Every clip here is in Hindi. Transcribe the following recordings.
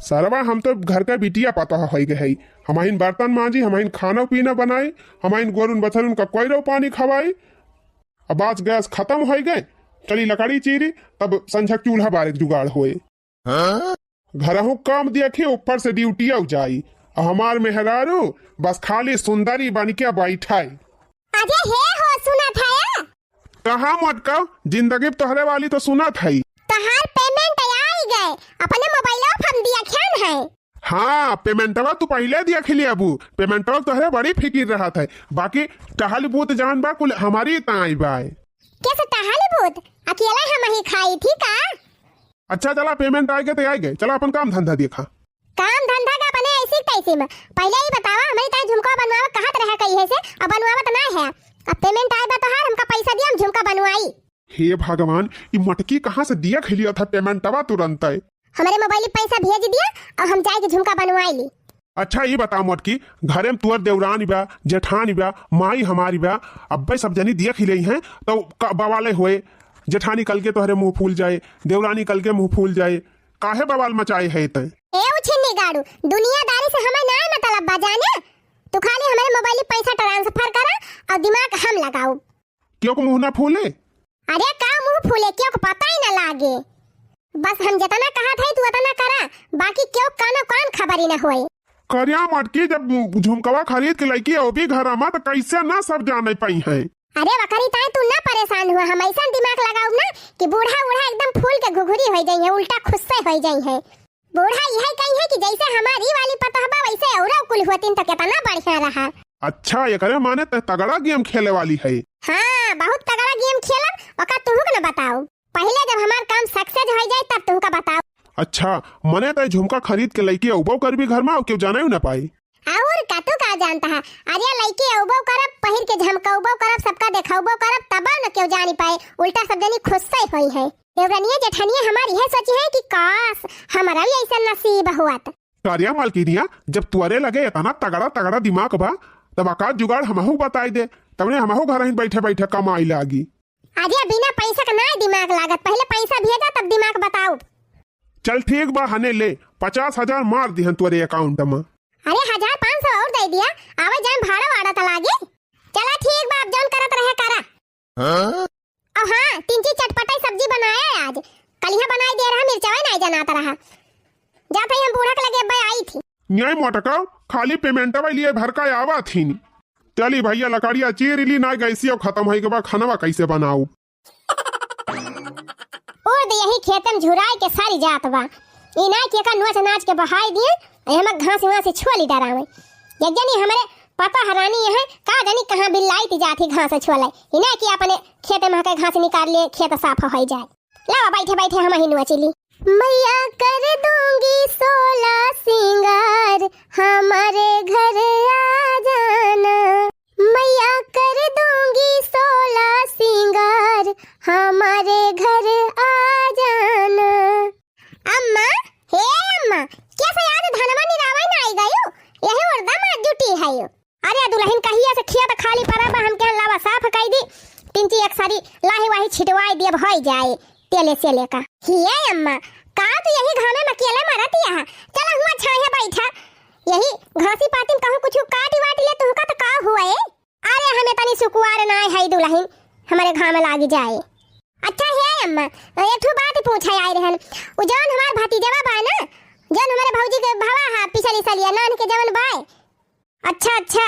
सरवा हम तो घर का बिटिया पता हो गई, हमाइन बर्तन मांजी, हमाइन खाना पीना बनाई, हमाइन गोरुन बछरुन का कोयरो पानी खवाई। अब आज गैस खत्म हो गए, चली लकड़ी चीरी, तब संझा चूल्हा बारे जुगाड़ होए। घरहू काम देखे ऊपर से ड्यूटी जाई, हमार मेहरारू बस खाली सुंदरी बन के बैठाई। अरे हे हो सुना था कहा मटका जिंदगी तोहरे वाली तो सुना था। तहार पेमेंट आई गए, अपने मोबाइल हम दिया ख्याल है। हाँ पेमेंटवा तू पहले दिया खिली अबू, पेमेंटवा तोहरे बड़ी फिकिर रहा था, बाकी टहल बूत जान बा कुल हमारी ताई बाय। कैसे टहल बूत अकेला हम ही खाई थी का? अच्छा चला पेमेंट आ गए तो आ गए, चला अपन काम धंधा देखा। काम धंधा का अपने ऐसी तैसी में पहले ही बतावा, हमारी ताई झुमका बनवावा कहत रहा कही है से, अब बनवावा तो ना है। अब पेमेंट आए बा तो हार हमका पैसा दिया, हम झुमका बनवाई। हे भगवान, ये मटकी कहाँ से दिया खिलिया था पेमेंटवा तुरंत है। हमारे मोबाइल पैसा भेज दिया और हम जाके झुमका बनवाई ली। अच्छा ये बता मटकी, घरे में तुअर देवरानी बा, जेठानी बा, माई हमारी बा, अब्बे सब जनी दिया खिले हैं तो बवाले हुए। जेठानी कल के तोहरे मुंह फूल जाए, देवरानी कल के मुंह फूल जाए, काहे बवाल मचाए है ते? ए उछिन्नी गाड़ू, दुनियादारी से हमें ना मतलब बजाने। तू खाली हमारे मोबाइल पैसा ट्रांसफर करा और दिमाग हम लगाओ। क्यों को मुंह ना फूले? अरे का मुंह फूले, क्यों को पता ही ना लागे। बस हम जितना कहा था तू उतना करा, बाकी क्यों कानो कान खबर ही ना होए। करिया मटकी, जब झुमकवा खरीद के लईकी ओ भी घर आमा तो कैसे ना सब जाने पाई है। अरे वकरी ताई तू ना परेशान हुआ, हम ऐसा दिमाग लगाऊ ना कि बूढ़ा बूढ़ा एकदम फूल के घुघुरी हो जाई है, उल्टा खुस्से हो जाई है। बूढ़ा यही कही है कि जैसे हमारी वाली पतहबा वैसे औरा कुल होतिन तो कितना बढ़िया रहा। अच्छा ये करे माने तगड़ा गेम खेले वाली है। हाँ बहुत तगड़ा गेम खेलब, ओका तुहू के ना बताओ। पहले जब हमार काम सक्सेस हो जाए तब तुहू का बताओ। अच्छा मने तो झुमका खरीद के लईकी औबो कर भी घर में क्यों जाना ही ना पाई। और का तू का जानता है, अरे लईकी औबो करब, पहिर के झमकाउबो करब, सबका देखाउबो करब, तब न क्यों जानी पाए, उल्टा सब जनी खुस्से होई है। देवरानिया जेठानिया हमारी यह सोची है कि काश हमारा भी ऐसा नसीब हुआत। कार्या मालकिनिया, जब तुअरे लगे इतना तगड़ा तगड़ा दिमाग बा तब आकाश जुगाड़ हमहू बताई दे, तबने हमहू घर ही बैठे बैठे कमाई लागी। अरे बिना पैसा का ना दिमाग लागत, पहले पैसा भेजा तब दिमाग बताओ। चल ठीक बा, हने ले 50,000 मार दिहन तुअरे अकाउंट में। अरे 1500 और दे दिया, आवे जान भाड़ा वाड़ा त लागे। चला ठीक बा, अब जौन करत रहे करा। और हाँ 3 चीज चटपटाई सब्जी बनाया है आज, कल यहाँ बनाई दे रहा, मिर्चावा नहीं जनाता रहा। जाते ही हम बूढ़ा के लगे अब्बे आई थी। न्याय मोटका खाली पेमेंटवा लिए भर का आवा थी। चली भैया लकड़िया चीर ली ना, गैसी खत्म हो के बाद खानवा कैसे बनाऊ। और दे यही खेतन झुराई के सारी जात बा, इना के का नोच नाच के बहाई दिए, हम घास वहां से छोली डरावे। एक जनी हमारे पापा हरानी है का जनी कहां बिल्लाई ती जाती घास छोले, इना की अपने खेत में के घास निकाल ले, खेत साफ हो जाए। लाओ बैठे बैठे हम ही नोचली। मैया कर दूंगी 16 सिंगार, हमारे घर आ जाना। मैया कर दूंगी 16 सिंगार, हमारे घर आ जाना। अम्मा हे अम्मा, कैसे आज धनवा निरावा ना आई गयो, यही वर्दा में ड्यूटी है यो। अरे दुल्हन कहिया से खेत खाली पड़ा बा, हम के लावा साफ कर दी, 3 एक सारी लाही वाही छिटवाई दिए भई जाए तेले से लेका। हिया अम्मा का तू यही घामे में अकेले मरती है, चला हुआ छाया बैठा, यही घासी पाती में कहूं कुछ काटी वाटी ले तुहका तो का हुआ है। अरे हमें तनी सुकुआर ना है दुल्हन, हमारे घामे लागी जाए। अच्छा है अम्मा, एक ठो बात पूछा आई रहन, उ जवन हमार भतीजवा बा ना, जवन हमारे भौजी के भावा है पिछली सालिया नान के जवन बाय। अच्छा अच्छा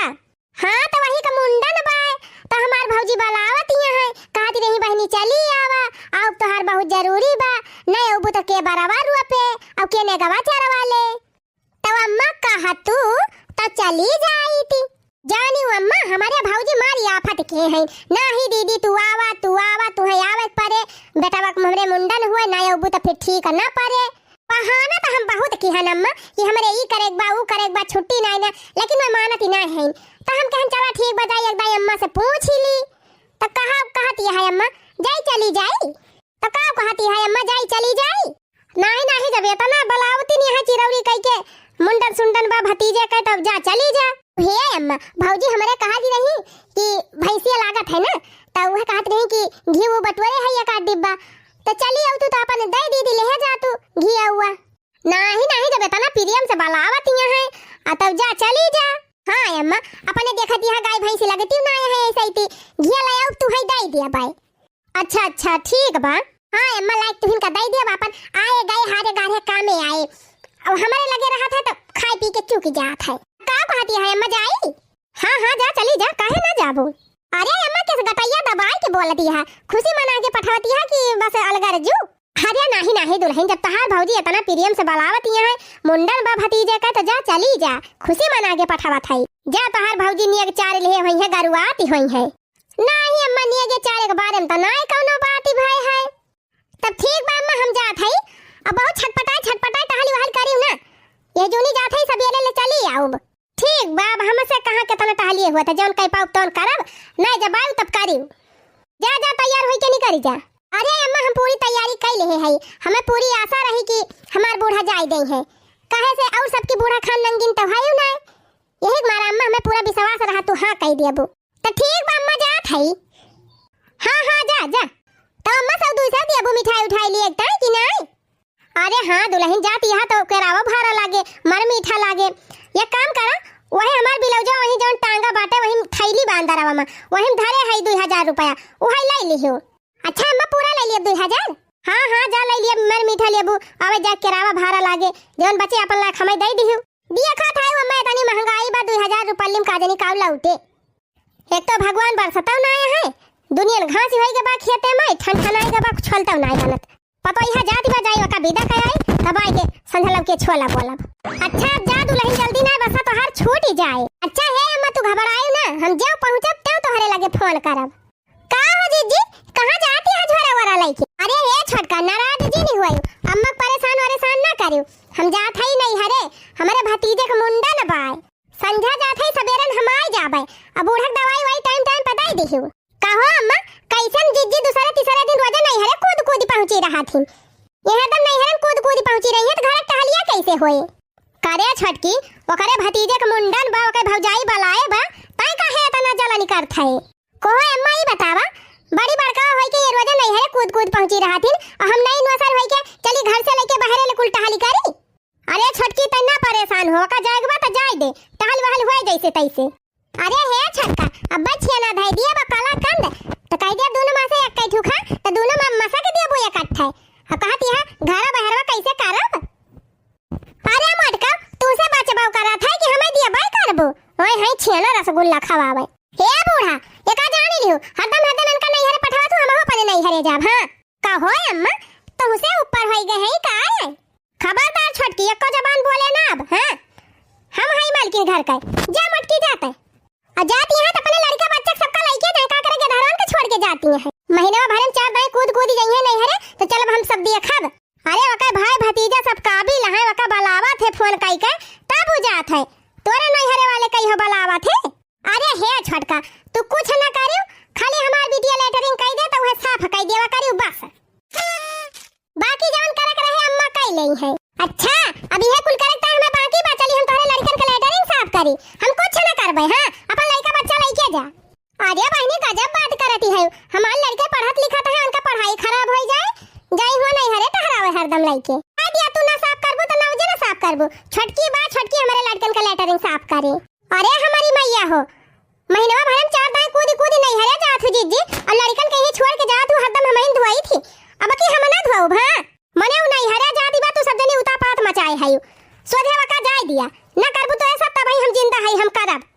हाँ तो वही का मुंडन बाय, तो हमार भौजी बलावत ही है, कहती रही बहनी चली आवा, अब तो हर बहुत जरूरी बा, नहीं उबू तो के बरावा रुपए अब के ने गवा चरवा ले। तो अम्मा कहा तू तो चली जाई थी। जानी अम्मा हमारे भौजी मारी आफत के हैं, ना ही दीदी तू आवा तू है आवे परे, बेटा वक हमरे मुंडन हुए ना उबू तो फिर ठीक ना परे। बहाना तो हम बहुत की है अम्मा कि हमरे ई करेक बा ऊ करेक बा, छुट्टी नहीं ना, लेकिन मैं मानती ना है, तो हम कहन चला ठीक बताई एक बार अम्मा से पूछ ही ली। तो कहती है अम्मा जाई चली जाई, तो का कहती है अम्मा जाई चली जाई, नहीं जब इतना बलावती नहीं है चिरौरी कह के मुंडन सुंडन बा भतीजे के, तब जा चली जा। हे अम्मा भौजी हमारे कहा दी रही कि भैंसिया लागत है ना, तो वह कहत रही कि घी वो बटोरे है एक आध डिब्बा, तो चली आऊ तू तो अपन दे दीदी ले जा तू घी हुआ। नहीं जब खूब इतना प्रियम से बलावत है आ तब जा चली जा। हाँ अम्मा अपने देखत यहाँ गाय भैंसी लगती ना है ऐसे ही घिया लाया तू है दई दिया बाई। अच्छा अच्छा ठीक बा। हाँ अम्मा लाइक तुहिन का दई दिया अपन आए गए हारे गारे कामे आए और हमारे लगे रहा था तो खाई पी के चूक जात है। का कहती है अम्मा जाई? हाँ हाँ जा चली जा काहे ना जाबो। अरे अम्मा किस गटैया दबाई के बोलती है खुशी मना के पठावती है कि बस अलगर जू। अरे नाही नाही दुल्हन जब तहार भौजी इतना प्रियम से बलावती है मुंडन बा भतीजे का तो जा चली जा खुशी मना के पठावत है। जा तहार भौजी नियग चार ले होई है गरुआती होई है। नाही अम्मा नियग चार के बारे में तो नाय कौनो बात ही भाई है। तब ठीक बा अम्मा हम जात है अब बहुत छटपटाई टहली वहल करी ना ये जोनी जात है सब ले चली आऊब। ठीक बा अब हमसे कहां के तना टहलिए हुआ था जौन कई पाऊ तौन करब नहीं जब आऊ तब करी। जा जा तैयार होई के नहीं करी जा। अरे अम्मा हम पूरी तैयारी कर ले है हमें पूरी आशा रही कि हमार बूढ़ा जाई गई है कहे से और सबकी बूढ़ा खान नंगिन तो है ना यही मारा अम्मा हमें पूरा विश्वास रहा तू हाँ कह दिया बू। तो ठीक बा अम्मा जात है। हाँ हाँ जा जा तो अम्मा सब दूसरा दिया बू मिठाई उठाई लिए एकता कि नहीं? अरे हाँ दुल्हन जाती है तो केरावा भारा लागे मर मीठा लागे ये काम करा वही हमार बिलौजा वही जौन टांगा बाटे वही थैली बांधा रवा में वही धरे है 2000 रुपया वही ले लियो। अच्छा अम्मा पूरा ले लिया 2000? हाँ हाँ जा ले लिया मर मीठा लेबू आवे जा केरावा भारा लागे जौन बचे अपन ला हमें दे दियो दिया खा था अम्मा इतनी महंगाई बा 2000 रुपया लिम काजनी कावला उठे। एक तो भगवान बरसता ना है दुनिया घास होई के बा खेते में ठंडा के बा छोलता ना जानत पतो यहां जाती बा जाई का विदा कर आई तब आई के संझलम के छोला बोलब। अच्छा जा दुल्हन जल्दी ना बसा तो हर छूट ही जाए। अच्छा है अम्मा तू घबराई ना हम जब पहुंचब तब तोहरे लगे फोन करब। का हो जीजी कहां जाती है झोरा वरा लेके? अरे ये छोटका नाराज जी नहीं हुई अम्मा परेशान ना करियो हम जात ही नहीं हरे हमारे भतीजे का मुंडन बाय संझा जात है सबेरन हम आई जाबे अब बूढ़ा दवाई वही टाइम पे दई दिहु। कहो अम्मा कैसन जीजी दूसरे तीसरे दिन रोजे नहीं हरे कूद पहुंची रहा थी ये हरदम नहीं हरन कूद पहुंची रही है तो घर टहलिया कैसे होए? करे छटकी ओकरे भतीजे का मुंडन बा ओके भौजाई बलाए बा ताई काहे इतना जलन करत है? कोहो अम्मा ही बतावा बड़ी बड़का होई के ये रोजे नहीं हरे कूद पहुंची रहा थी और हम नहीं नसर होई के चली घर से लेके बाहर ले कुल टहली करी। अरे छटकी तना परेशान हो का जाएगा तो जाय दे टहल वहल होए जैसे तैसे। अरे हे छटका अब बच्चिया ना धाई दिया बा काला कंद तो कह दिया दोनों में से एक कई ठुखा तो दोनों में मसा के दिया बोया इकट्ठा अब कहती है घर बहरवा कैसे करब? अरे मटका तू से बचबाव करा था कि हमें दिया बाय करबो ओए है छेना रसगुल्ला खवावे। हे बूढ़ा ये का जानी लियो हरदम इनका नहीं हरे पठवा तू हमहु पने नहीं हरे जाब। हां का होय अम्मा तुमसे ऊपर होई गए है का है? खबरदार छटकी एको जबान बोले ना अब। हां हम हई मालकिन घर का जा मटकी जाते आ जाती है तो अपने लड़का बच्चा सबका लइके जाए का करेंगे धरवान के छोड़ के जाती है महीना भर में 4 बार कूद जाई है नहीं हरे तो चल हम सब दिया खब। अरे वका भाई भतीजा सब काबिल है वका बलावा थे फोन कई के तब हो जात है तोरे नहीं हरे वाले कई हो बलावा थे। अरे हे छटका तू कुछ ना करियो खाली हमार वीडियो लेटरिंग कई दे तो वह साफ कई देवा करियो बस बाकी जवन करे के रहे अम्मा कई नहीं है। अच्छा अब यह कुल करता हमें बाकी बा चली हम तोरे लड़कन के लेटरिंग साफ करी हम कुछ ना करबे। हां अपन लड़का बच्चा लेके जा। अरे बहनी गजब बात करती है हमार लड़के पढ़त लिखत है उनका पढ़ाई खराब हो जाए जाई हो नहीं हरे टहरावे हरदम लइके आ दिया तू ना साफ करबो तो नौजे ना साफ करबो छटकी हमारे लड़कन का लेटरिंग साफ करे। अरे हमारी मैया हो महीना भर में 4 दाई कूदी नहीं हरे जात हो जीजी और लड़कन कहीं छोड़ के जात हो हरदम हमें धुआई थी अब की हम ना धुआऊ। हां मने नहीं हरे जाती बा तू सब जनी उता पात मचाए है सोधे वका जाय दिया ना करबो तो ऐसा तब हम जिंदा है हम करब।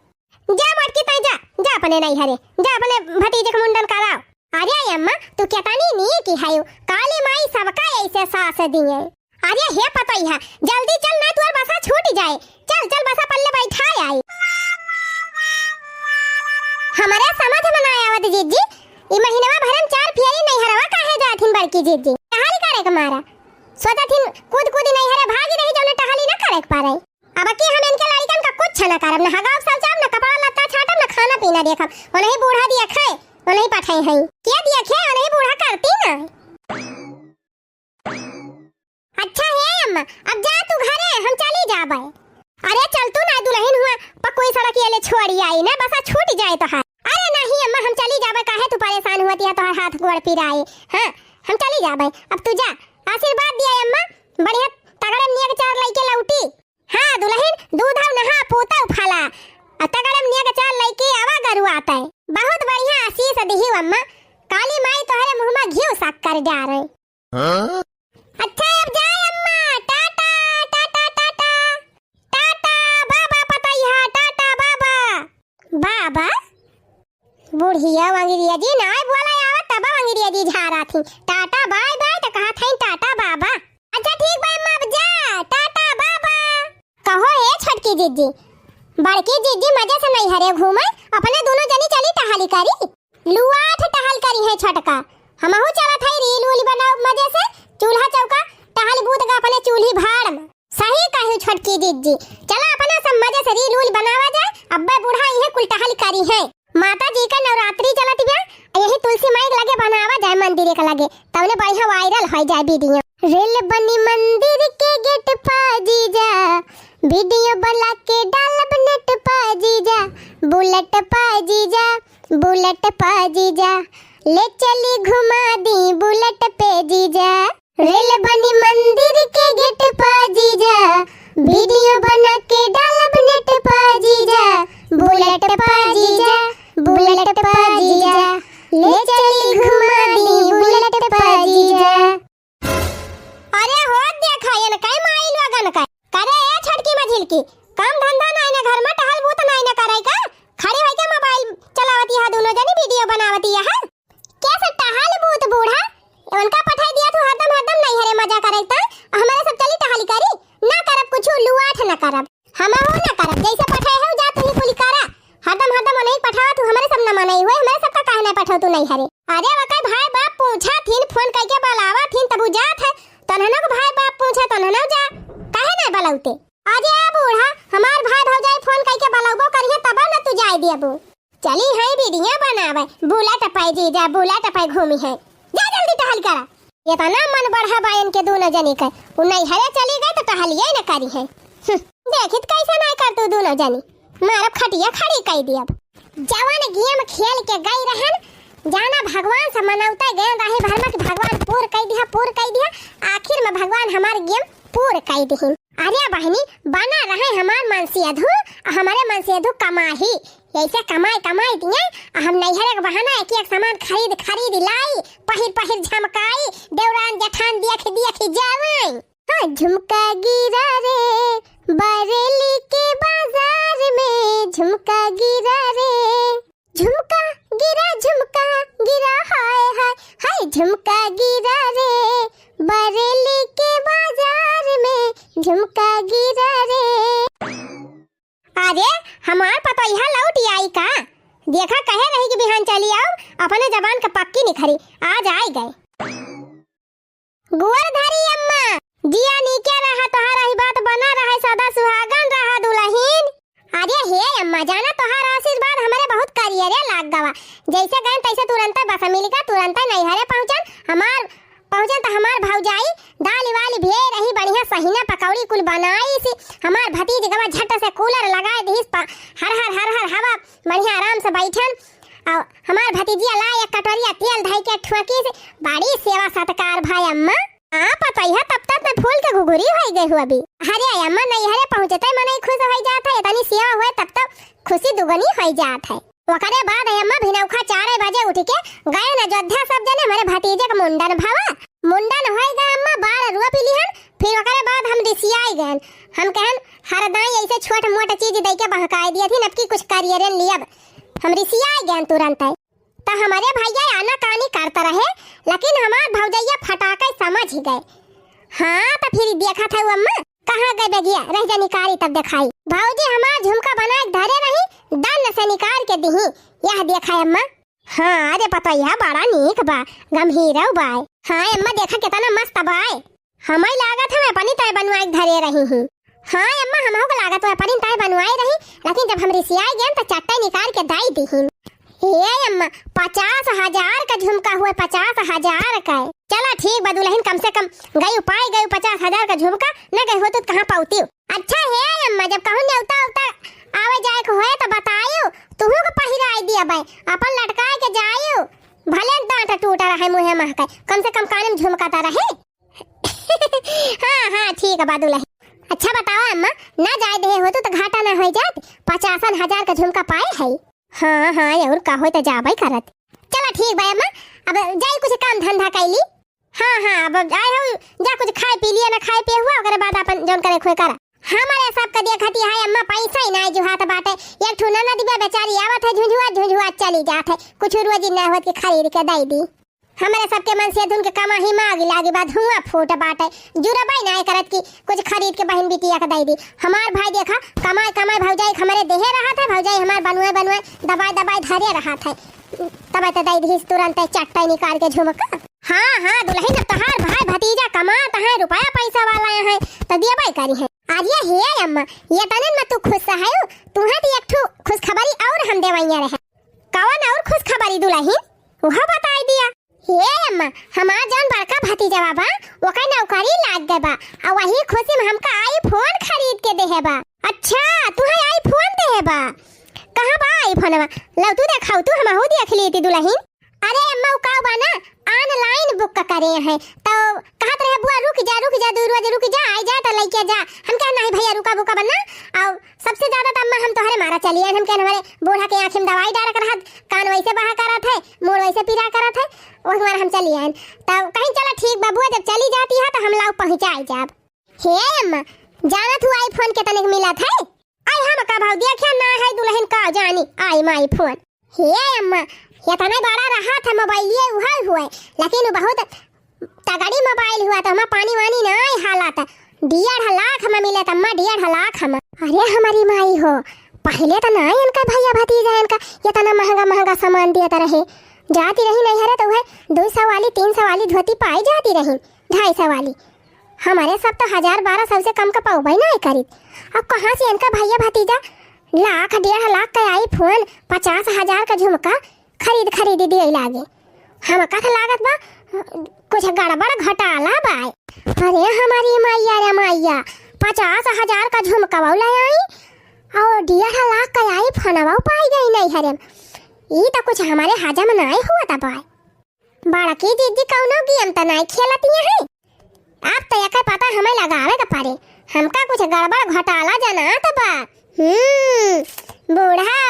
जा मटकी तई जा अपने नहीं हरे जा अपने भतीजे का मुंडन कराओ। अरे अम्मा तू क्या तानी नहीं की है काली माई सबका ऐसे सास दिए। अरे हे पता ही है जल्दी चल ना तू बसा छूट जाए चल बसा पल्ले बैठा आई हमारे समझ में ना आवत जीजी ई महीना भर में 4 फेरी नहीं हरवा काहे जाथिन बड़की जीजी टहल करे के मारा सोचथिन कूद नहीं हरे भागी नहीं जौने टहली ना करे के पारे। अब की हम इनके लड़कन का कुछ ना करब ना हगाव सब जाब ना कपड़ा लत्ता छाटब ना खाना पीना देखब ओनही बूढ़ा दिया खाए ओनही पठाई है क्या दिया खाए ओनही बूढ़ा करती ना। अच्छा है अम्मा अब जा तू घरे हम चली जाबे। अरे चल तू ना दुल्हन हुआ पकोई सड़क ये ले छोड़ी आई ना बसा छूट जाए तो। अरे नहीं अम्मा हम चली जाबे काहे तू परेशान होती है तो हाथ गोड़ पिराए। हां हम चली जाबे अब तू जा आशीर्वाद दिया अम्मा बढ़िया तगड़े नियक 4 लइके लौटी पोता उफाला अतगड़म निया के चाल लइके आवा गरु आता है। बहुत बढ़िया आशीष दिही अम्मा, काली माई तोहरे मुंह में घी शक्कर जा रहे। अच्छा अब जाए अम्मा, टाटा टाटा टाटा टाटा बाबा पतैया, टाटा बाबा। बाबा बुढ़िया वंगिरिया जी ना बोला आवत तब वंगिरिया जी झारा थी टाटा बाय बाय तो कहा था टाटा बाबा। अच्छा ठीक बा अम्मा, अब जा टाटा बाबा। कहो ए छटकी जीजी, बड़की जीजी मजे से नहीं हरे घूमे, अपने दोनों जनी चली टहली करी, लुआठ टहल करी है छटका। हमहू चला था रील उल बनाओ मजे से, चूल्हा चौका टहल बूत का अपने चूल्ही भाड़ में। सही कहू छटकी जीजी, चला अपना सब मजे से रील उल बनावा जाए। अब्बा बूढ़ा ये कुल टहल करी है, माता जी का नवरात्रि चलत बिया, यही तुलसी माई के लगे बनावा जाए मंदिर के लगे, तबने बढ़िया वायरल हो जाए वीडियो। रेल बनी मंदिर के गेट पा जीजा, वीडियो बना के डालब नेट पा जीजा, बुलेट पा जीजा, बुलेट पा जीजा, ले चली घुमा दी बुलेट पे जीजा। रेल बनी मंदिर के गेट पा जीजा, वीडियो बना के डालब नेट पा जीजा, बुलेट पा जीजा, बुलेट पा जीजा, ले चली घुमा दी बुलेट पा जीजा। अरे हो देखा ये न काय माइल वगन काय करे ए छटकी मझिल की, काम धंधा नहीं ना घर में टहल बूत नहीं ना करे का, खड़े होय के मोबाइल चलावती है दोनों जनी वीडियो बनावती है। कैसे टहल बूत बूढ़ा उनका पठाई दिया तू हरदम हरदम नहीं हरे मजा करैता, हमारे सब चली टहली करी ना करब कुछ लुआठ ना करब, हमहु ना करब, जैसे पठाई हो जा तू ही कुल करा, हरदम हरदम नहीं पठावा तू हमारे सब न मनई होय, हमारे सब का काहे ना पठाव तू नहीं हरे। अरे वकै भाई बाप पूछा थीन फोन करके बुलावा थीन तब जात है, तनहनो को भाई बाप पूछे तनहनो जा काहे ना बुलाउते। अरे आ बूढ़ा हमार भाई भौजाई फोन करके बुलाबो करिए तब ना तू जाई देबो। चली है वीडियो बनावे, बुलेट पे जीजा बुलेट पे घूमी है, जा जल्दी टहल करा। ये तो ना मन बढ़ा बायन के दोनों जनी के, उ नहीं हरे चली गई तो टहलिए न करी है। देखित कैसे नहीं कर तू दोनों जनी, मारब खटिया खड़ी कई दियब। जवान गेम खेल के गई रहन, जाना भगवान से मनौता गए रहे भर में भगवान पूर कई दिया, आखिर में भगवान हमार गेम पूर कई दिहिन। अरे बहनी बना रहे हमार मनसियधु, हमारे मनसियधु कमाही, ऐसे कमाई दिए, हम नहीं हरे बहाना एक एक सामान खरीद लाई, पहिर झमकाई, देवरान जठान देख जावाई। हाँ झुमका गिरा रे बरेली के बाजार में, झुमका गिरा रे, झुमका गिरा हाय हाय हाय, झुमका गिरा रे बरेली के बाजार में, झुमका गिरा रे। अरे हमार पता यह लौट आई का, देखा कहे रही कि बिहान चली आओ, अपने जबान का पक्की निखरी, आज आई गए। गुवरधारी अम्मा जिया नीके रहा, तोहार ही बात बना रहा, सदा सुहागन रहा दुल्हन। अरे हे अम्मा जाना तोहार आशीर्वाद हमारे बहुत करियरे लाग गवा, जैसे गए तैसे तुरंत बस मिल का, तुरंत नहीं हरे पहुंचन तो हमार भौजाई दाल वाली भे रही बढ़िया, सहीना पकौड़ी कुल बनाई सी, हमार भतीज गवा झट से कूलर लगाए दीस, हर हवा बढ़िया आराम से बैठन, और हमार भतीजिया ला एक कटोरिया तेल धाई के ठुकी से, बड़ी सेवा सत्कार भाई अम्मा। हाँ पता है तब तक मैं फूल के घुघुरी हो गई हूँ अभी। अरे अम्मा नहीं हरे पहुँचते मन खुश हो जाता है, इतनी सेवा हुए तब तक खुशी दुगनी हो जात है। वकरे बाद अम्मा भिनौखा 4 बजे उठ के गए न अयोध्या सब जने हमारे भतीजे का मुंडन हो गया अम्मा, 12 रुआ पिलिहन, फिर वकरे बाद हम रिसियाई गए, हम कहन हरदाई ऐसे छोट मोट चीज दे के बहकाई दिया थी, नबकी कुछ करियरे लियब, हम रिसियाई गए तुरंत है। तो हमारे भैया आना कानी करता रहे, लेकिन हमार भौजैया फटाके समझ ही गए। हाँ तो फिर देखा था अम्मा कहाँ गए बेगिया रह जा निकारी, तब दिखाई भौजी हमार झुमका बना के धरे रही, दन से निकाल के दिही, यह देखा अम्मा। हाँ अरे पता यह बड़ा नीक बा, गंभीर बाय। हाँ अम्मा देखा कितना मस्त बाय, हमें लागत है मैं अपनी तय बनवाई धरे रही हूँ। हाँ अम्मा हमहु को लागत है अपनी तय बनवाई रही, लेकिन जब हम रिसियाई गए तो चट्टा निकाल के दाई दिही। ये अम्मा 50,000 का झुमका हुआ, 50,000 का। चला ठीक बा दुल्हन, कम से कम गई 50,000 का झुमका, न गई हो तो कहाँ पाउती। अच्छा है अम्मा जब कहूँ न्योता आवे जाए को होए तो बताइयो, तुहू को पहिराई दिया बाई, अपन लटकाए के जाइयो, भले दांत टूटा रहे मुहे महकाए, कम से कम कान में झुमकाता रहे। हाँ ठीक है बा दुल्हन, अच्छा बताओ अम्मा, ना जाए दे हो तो घाटा ना हो जात। 50,000 का झुमका पाए है। हाँ हाँ और का हो तो जाबे करत। चलो ठीक बा अम्मा, अब जाई कुछ काम धंधा कैली। हाँ हाँ अब आए हो, जा कुछ खाए पी लिया, ना खाए पे हुआ ओकरे बाद अपन जोन करे खोए करा। हमारे सब का देखती है अम्मा, पैसा ही ना जो हाथ बाटे। एक ठुना ना दिबा बेचारी आवत है झुझुआ चली जात है, कुछ रोजी ना होत के खरीद के दई दी। हमारे सबके मन से धुन के कमा ही मांग लागे बाद हुआ फूट बाटे, जुरबाई ना करत की कुछ खरीद के बहन बिटिया के दई दी। हमार भाई देखा कमाए कमाए भौजाई हमारे देहे रहा था, भौजाई हमार बनवाए दबाई धरे रहा था, तब तो दई दी तुरंत चट्टाई निकाल के झुमका। हाँ हाँ दुल्हन अब तहार भाई भतीजा कमाता है, रुपया पैसा वाला है तो दिया करी है। आज ये है अम्मा, ये तने में तू खुश है, तुहे दी एक ठो खुश खबरी और हम देवैया रहे। कौन और खुश खबरी दुल्हन वह बताई दिया। हे अम्मा, हमार जान बड़का भतीजा बाबा ओकर नौकरी लाग गए बा, और वही खुशी में हमका आईफोन खरीद के देहे बा। अच्छा तुहे आईफोन देहे बा, कहां बा आईफोनवा? लो तू देखाऊ, तू हमहु देख ली थी दुल्हन। अरे अम्मा का बना ऑनलाइन बुक करे है तो कहत रहे बुआ रुक जा दू रोज रुक जा, आई जा तो लेके जा। हम कह नहीं भैया रुका बुका बना, और सबसे ज्यादा तो अम्मा हम तोहरे मारा चलिए। हम कह हमारे बूढ़ा के आंख में दवाई डाल कर रहत, कान वैसे बहा करत है, मुंह वैसे पीरा करत है, वो हमारा हम चलिए तब कहीं चला ठीक बाबू, जब चली जाती है तो हम लाओ पहुंचाई जाब। हे अम्मा जाना तू आईफोन के तनिक मिला था, आई हम का भाव देखा ना है दुल्हन का जानी आई माई फोन। हे अम्मा ये तने बड़ा रहा था मोबाइल ये उहाल हुआ, लेकिन बहुत तगड़ी मोबाइल हुआ तो हमें पानी वानी ना हालात 1.5 लाख में मिले, अम्मा 1.5 लाख हम। अरे हमारी माई हो, पहले तो ना इनका भैया भतीजा इनका ये तना महंगा सामान देता रहे, जाती रही नहीं हरे तो वह 200 वाली 300 वाली धोती पाई जाती रही, 250 वाली। हमारे सब तो 1000-1200 से कम का पाऊबाई नहीं करी। अब कहाँ से इनका भैया भतीजा लाख 1.5 लाख का आईफोन 50,000 का झुमका खरीद दिए लागे। हम कथ लागत बा कुछ गड़बड़ घटाला बा। अरे हमारी मैया रे मैया, 50,000 का झुमका वाला आई और 1.5 लाख का आईफोन वाला पाई गई नहीं हरे। ये तो कुछ हमारे हजम नहीं हुआ था बा। बड़ा की जीजी कौनो गेम तो नहीं खेलती है, अब तो यका पता हमें लगावे के पारे, हमका कुछ गड़बड़ घटाला जाना तो बा। बूढ़ा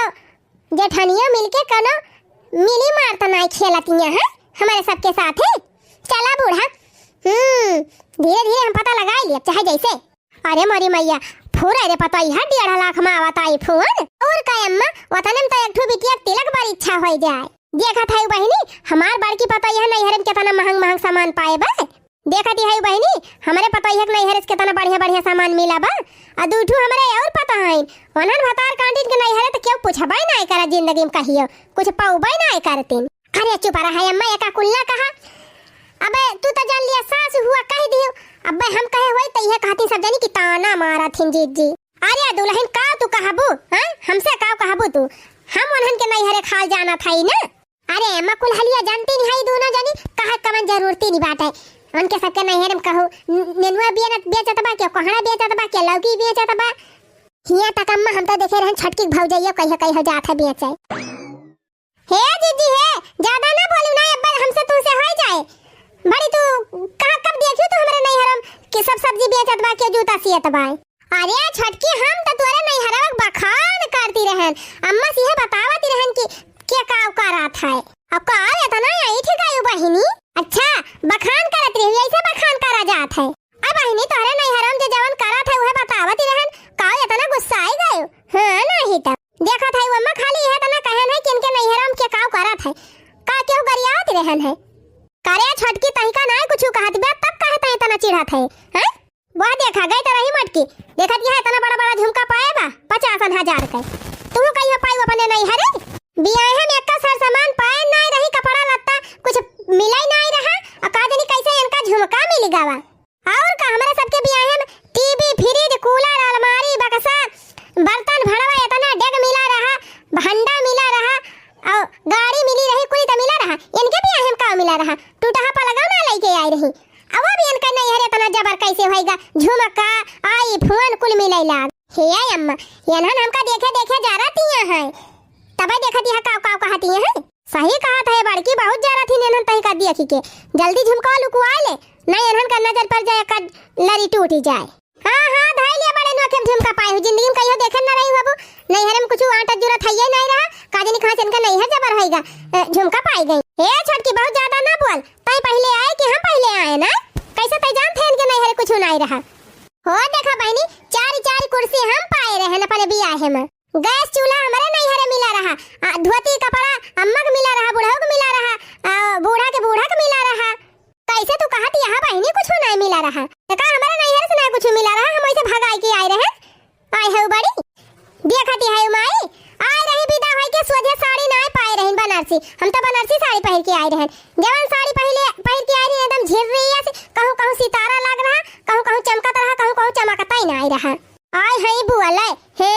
जेठनिया मिलके कनो मिली मारता नहीं खेलती है हमारे सबके साथ है। चला बूढ़ा धीरे धीरे हम पता लगा लिया चाहे जैसे। अरे मरी मैया फूरा रे पता है 1.5 लाख में आवता आई फोन। और का अम्मा वतन में तो एक ठो बिटिया तिलक बार इच्छा हो जाए। देखा था बहनी हमार बड़की पता है नहीं हरन कितना महंग सामान पाए बा। देखती है बहनी हमारे पता है नहीं हरस कितना बढ़िया सामान मिला बा। आ दूठू हमारे और पता है वनन भतार कांटिन के नहीं हरे तो क्यों पूछबाई नहीं करा जिंदगी में कहियो कुछ पाऊबाई नहीं करतीन। अरे चुप रहा अम्मा एका कुल्ला कहा। अबे तू तो जान लिया सास हुआ कह दियो। अबे हम कहे होई त यह कहती सब जानी कि ताना मारा थिन जीजी। अरे दुल्हन का तू कहबू हां हमसे का कहबू तू, हम उन्हन के नहीं हरे खाल जाना था ना। अरे अम्मा कुल हलिया जानती नहीं है दोनों जानी कहा कमन जरूरती नहीं बात है उनके सबके नहीं हरम कहो नेनुआ बेचत बा के कोहड़ा बेचत बा के लौकी बेचत बा। हिया तक अम्मा हम तो देखे रहन छटकी भौजैया कहियो जात है बेचे। हे जीजी हे ज्यादा ना बोलू ना अब्बा हमसे तू से हो जाए। बड़ी तू कहां कब देखियो तो हमरे नहीं हरम के सब सब्जी बेचत बा के जूता सियत बा। अरे छटकी हम तो तोरे नहीं हरम बखान करती रहन अम्मा से बतावती रहन कि के काव करत है। अब का रे तना यही ठीक है बहिनी। अच्छा बखान करत रही ऐसे बखान करा जात है। अब बहिनी तोरे नहीं हरम जो जवन करत है वह बतावती रहन का इतना गुस्सा आई गयो। हां नहीं त देखा था अम्मा खाली है तना कहन है कि इनके नहीं हरम के काव करत है का क्यों गरियात रहन है। करे छटकी तहिका नहीं कुछ कहत बे तब कहत है तना चिढ़त है। हैं वो देखा गई त रही मटकी देखत है इतना बड़ा झुमका पाएगा 50,000 का। तू कहियो पाई अपने नहीं हरे बियाह में एक सर सामान पाए नहीं रही कपड़ा लत्ता कुछ मिला ही नहीं रहा और का जानी कैसे इनका झुमका मिल गवा। और का हमारे सबके बियाह में टीवी फ्रिज कूलर अलमारी बक्सा बर्तन भड़वा इतना डेग मिला रहा भंडा मिला रहा और गाड़ी मिली रही कोई तो मिला रहा। इनके बियाह में का मिला रहा टूटा पर लगाओ ना लेके आई रही। अब भी इनका नहीं हरे तना जबर कैसे होएगा झुमका आईफोन कुल मिलैला। हे अम्मा यनहन हमका देखे जा रहती है तबे देखती है काव कहती है। सही कहा था बड़की बहुत जा रही थी नैनन तही का दिया के जल्दी झुमका लुकवा ले नहीं इन्हन का नजर पर जाए लरी टूट जाए। हाँ हाँ धाई लिया बड़े नो के झुमका पाए हो जिंदगी में कहियो देखन ना रही बाबू नहीं हरम कुछ आटा जुरा थइए नहीं रहा काजनी कहां से इनका नहीं है जबर होएगा झुमका पाई गई ए छोटकी बहुत ज्यादा ना बोल तई पहले आए कि हम पहले आए ना कैसे तई जान थे इनके नहीं हरे कुछ नहीं रहा हो देखा बहनी चार चार कुर्सी हम पाए रहे न अपने बियाह है में गैस चूल्हा हमारे नहीं हरे मिला रहा धोती कपड़ा अम्मा को मिला रहा बूढ़ा को मिला रहा बूढ़ा के मिला रहा कैसे तू कहत यहाँ बहनी कुछ नहीं मिला रहा तो का हमारे नहीं हरे से नहीं कुछ मिला रहा हम ऐसे भगाई के आए रहे आए है बड़ी देखती है माई आए रही विदा होई के सोझे साड़ी नहीं पाए रही बनारसी हम तो बनारसी साड़ी पहन के आए रहे जवान साड़ी पहन के आए रही एकदम झिर रही है कहूं कहूं सितारा लग रहा कहूं चमकत रहा कहूं चमकता ही नहीं रहा आए है बुआ ले हे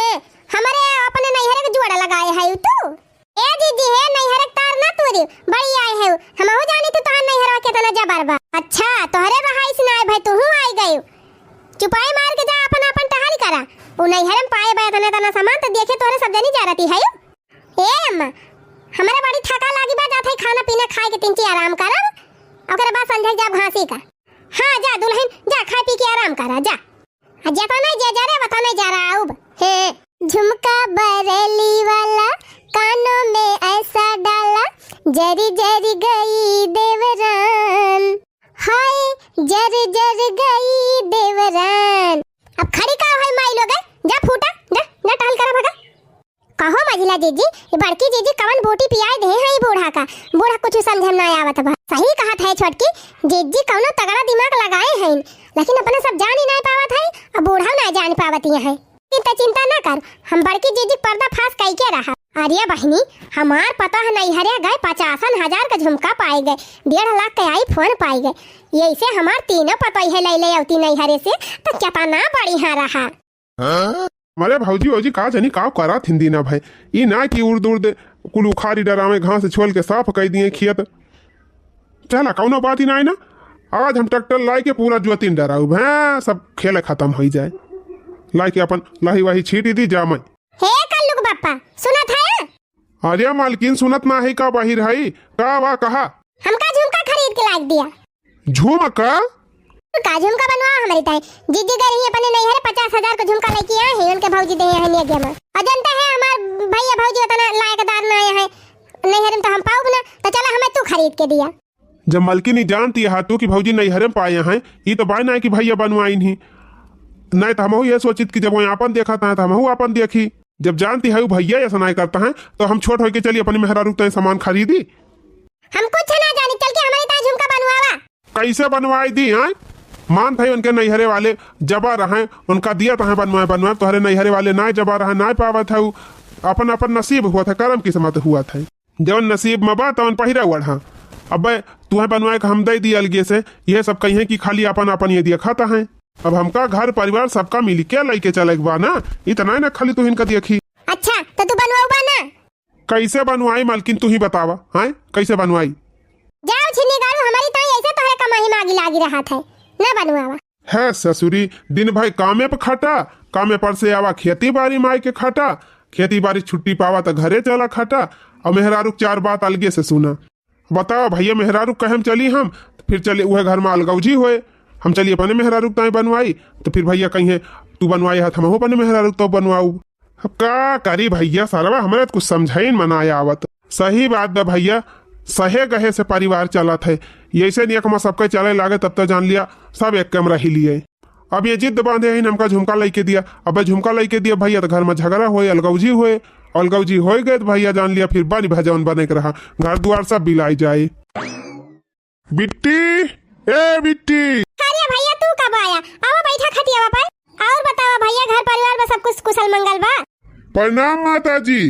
हमारे अपने नैहरे के जोड़ा लगाए है तू ए दीदी है नैहरे तार ना तोरी बड़ी आए है हम हो जानी तू तहां नैहरा के तना जबर बा अच्छा तोहरे रहाइस ना भाई तू हूं आई गई चुपाई मार के जा अपन अपन टहल करा वो नैहरे में पाए बे तना सामान तो देखे तोरे सब जनी जा रही है ए अम्मा हमारे बड़ी थका लागी बा जात है खाना पीना खाए के तिनकी आराम करब ओकरे बाद संध्या जा घासी का हां जा दुल्हन जा खा पी के आराम करा जा जता नहीं जा रे बता नहीं जा रहा अब हे झुमका बरेली वाला कानों में ऐसा डाला जरी जरी गई देवरान हाय जरी जरी गई देवरान अब खड़ी का है माई लोग जा फूटा जा जा टहल करा भगा कहो मझिला जीजी ये बड़की जीजी कवन बूटी पियाई दे है बूढ़ा का बूढ़ा कुछ समझ ना आवत बा सही कहा था छोटकी जीजी कवनो तगड़ा दिमाग लगाए हैं लेकिन अपने सब जान ही नहीं पावत है और बूढ़ा ना जान पावत है चिंता ना कर हम बड़की जीजी पर्दा फास कई के रहा अरे बहनी हमार पता है नहीं हरे गए 50,000 का झुमका पाए गए 1.5 लाख का आई फोन पाए गए यही से हमार तीनों पता है ले औती नहीं हरे से तो क्या ना बढ़िया रहा हमारे भौजी ओजी का जनी का करा थिंदी ना भाई ई ना कि उर्द उर्द कुल उखारी डरावे घास से छोल के साफ कर दिए खियत चला कौनो बात ही ना ना आज हम ट्रैक्टर लाई के पूरा जोतिन डराऊ भैं सब खेल खत्म हो जाए लाई के अपन लाही वाही छीटी दी जा मैं हे कल्लुक बापा सुनत है अरे मालकिन सुनत ना है का बाहिर है का वा कहा हमका झुमका खरीद के लाग दिया झुमका का झुमका बनवा हमारी ताई जीजी गई रही अपने नहीं हरे 50,000 का झुमका लेके आए हैं उनके भौजी दे हैं ने गेमा अजंता है हमार भैया भौजी उतना लायकदार ना आए हैं नहीं हरे तो हम पाऊ ना तो चला हमें तू खरीद के दिया जब मलकिनी जानती है तू की भौजी नहीं हरे पाए हैं ये तो बाय ना कि भैया बनवाई नहीं नहीं तो हम ये सोचित कि जब वो अपन देखा था तो हम अपन देखी जब जानती है भैया ऐसा नहीं करता है तो हम छोट होके चलिए अपने मेहरा रुकते सामान खरीदी हम कुछ ना जानी चल के हमारी ताई झुमका बनवावा कैसे बनवाई दी हैं मान थे उनके नैहरे वाले जबा रहे उनका दिया तो बनवाए तोहरे नैहरे वाले ना जबा रहे ना पावा था अपन अपन नसीब हुआ था कर्म किस्मत हुआ था जवन नसीब में बा तवन पहिरा हुआ अब तुम्हें बनवाए हम दे दी अलगे से ये सब कहीं कि खाली अपन अपन ये दिया खाता है अब हमका घर परिवार सबका मिल के लेके चले बा ना इतना ना खाली तू इनका देखी अच्छा तो तू बनवाऊबा ना कैसे बनवाई मालकिन तू ही बतावा हैं कैसे बनवाई जाओ छिनी गारू हमारी ताई ऐसे तोहरे का मही मागी लागी रहा था ना बनवावा है ससुरी दिन भाई कामे पे खटा कामे पर से आवा खेती बाड़ी माई के खटा खेती बाड़ी छुट्टी पावा तो घरे चला खटा और मेहरारू 4 बात अलगे से सुना बताओ भैया मेहरारू कहे चली हम फिर चले वह घर में अलगौजी हुए हम चलिए अपने मेहरारू ताई बनवाई तो फिर भैया कहीं तू बनवाई है हम अपने मेहरारू तो बनवाऊ अब का करी भैया सारा हमारे कुछ समझाइन मनाया आवत सही बात बा भैया सहे गहे से परिवार चला थे ऐसे नियकमा सबके चले लागे तब तो जान लिया सब एक कमरा ही लिए अब ये जिद बांधे है हमका झुमका लेके दिया अब झुमका लेके दिया भैया तो घर में झगड़ा हुए अलगौजी हो गए तो भैया जान लिया फिर बनी भजन बने के रहा घर द्वार सब बिलाई जाए बिट्टी ए बिट्टी अरे भैया तू कब आया आओ बैठा खटिया पर और बताओ भैया घर परिवार में सब कुछ कुशल मंगल बा प्रणाम माता जी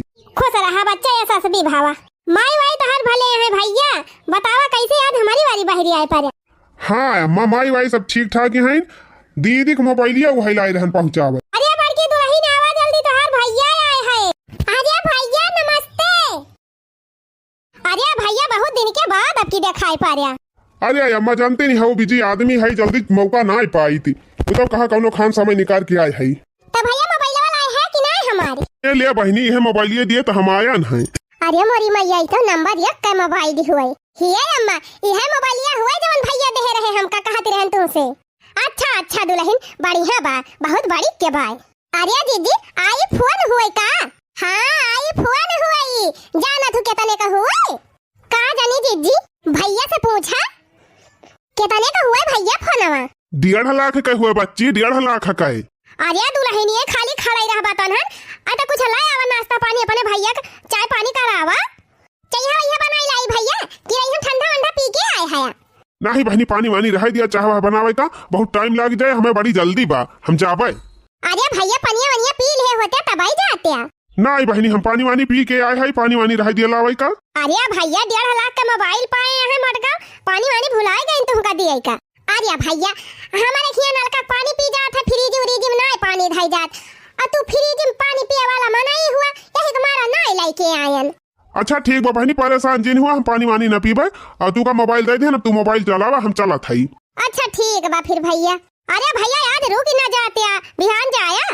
खुश रहा बच्चा ऐसा सभी भावा माई वाई तो हर भले हैं भैया बतावा कैसे आज हमारी वाली बाहरी आए पर हाँ अम्मा माई वाई सब ठीक ठाक हैं दीदी के मोबाइलिया वो लाई रहन पहुंचावे अरे बड़की दुल्हन आवा जल्दी तो हर भैया आए हैं अरे भैया नमस्ते अरे भैया बहुत दिन के बाद अब की दिखाई पा रहा अरे अम्मा जानते नहीं हो बिजी आदमी है जल्दी मौका ना पाई थी तो कहा कौनो खान समय निकाल के आए है तो भैया मोबाइल वाला है कि नहीं हमारे ये ले बहनी है मोबाइल दिए तो हम आया है अरे मोरी मैया तो नंबर एक का मोबाइल दी हुए हिए अम्मा यह मोबाइलिया हुए जवन भैया दे रहे हमका कहत रहन तुमसे अच्छा अच्छा दुल्हन, बढ़िया बा, बहुत बड़ी के बा। अरे दीदी आई फोन हुई का? हाँ आई फोन हुई, जाना तू कितने का हुई? का जानी दीदी, भैया से पूछा कितने का हुआ भैया फोनवा? 1.5 लाख का हुआ बच्ची, 1.5 लाख का है। अरे दुल्हन ये खाली खड़ा ही रह बातन हन, आता कुछ लाई आवा नाश्ता पानी अपने भैया का, चाय पानी करावा, चाहिए भैया बनाई लाई भैया कि हम ठंडा वंडा पी के आए हैं। नहीं बहनी, पानी वानी रह दिया, चाह बनावे का बहुत टाइम लग जाए, हमें बड़ी जल्दी बा, हम जाबे। अरे भैया पनिया वनिया पी ले होते तब ही जाते हैं। नहीं बहनी, हम पानी वानी पी के आए हैं, पानी वानी रह दिया लावे का। अरे भैया 1.5 लाख का मोबाइल पाए हैं मटका, पानी वानी भुलाए गए तुमका दिए का। अरे भैया हमारे खिया नल का पानी पी जात है, फ्रिज उरिज में नहीं पानी धई जात, और तू फ्रिज में पानी पिए वाला मना ही हुआ, यही तुम्हारा नहीं लेके आयन। अच्छा ठीक बा बहनी, परेशान जिन हुआ, हम पानी वानी न पीबे, और तू का मोबाइल दे दे ना, तू मोबाइल चलावा, हम चलत हई। अच्छा ठीक बा फिर भैया। अरे भैया आज रुक ना जाते आ, बिहान जाया?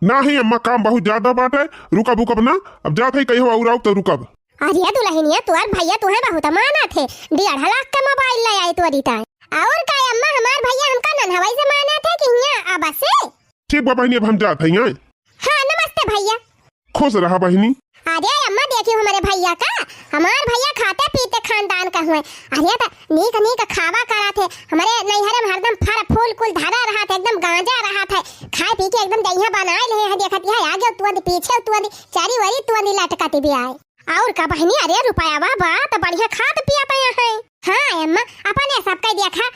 नहीं अम्मा, काम बहुत ज्यादा बाटे, रुकब रुकब ना, अब जात है कहीं और तो रुकब। अरे दुल्हनिया तुअर भैया तुम्हें बहुत माना थे, 1.5 लाख का मोबाइल ले आई तुअरी ता। और का अम्मा हमार भैया हमका नन्हवाई से माना थे कि हिया अब से। ठीक बा बहनी, अब हम जात हई। हाँ नमस्ते भैया। खुश रहा बहनी। अरे अम्मा देखियो हमारे भैया का, हमार भैया खाते पीते खानदान का हुए। अरे तो नीक नीक खावा करा थे, हमारे नैहरे में हरदम फल फूल कुल धरा रहा था, एकदम गांजा रहा था, खाए पी के एकदम दहिया बनाए ले है, देखती है आगे तुअंदी पीछे तुअंदी चारी वारी तुअंदी लटकाती भी आए। और का बहनी अरे रुपया बा तो बढ़िया खात पिया पाया है। हाँ अम्मा अपने सबका देखा,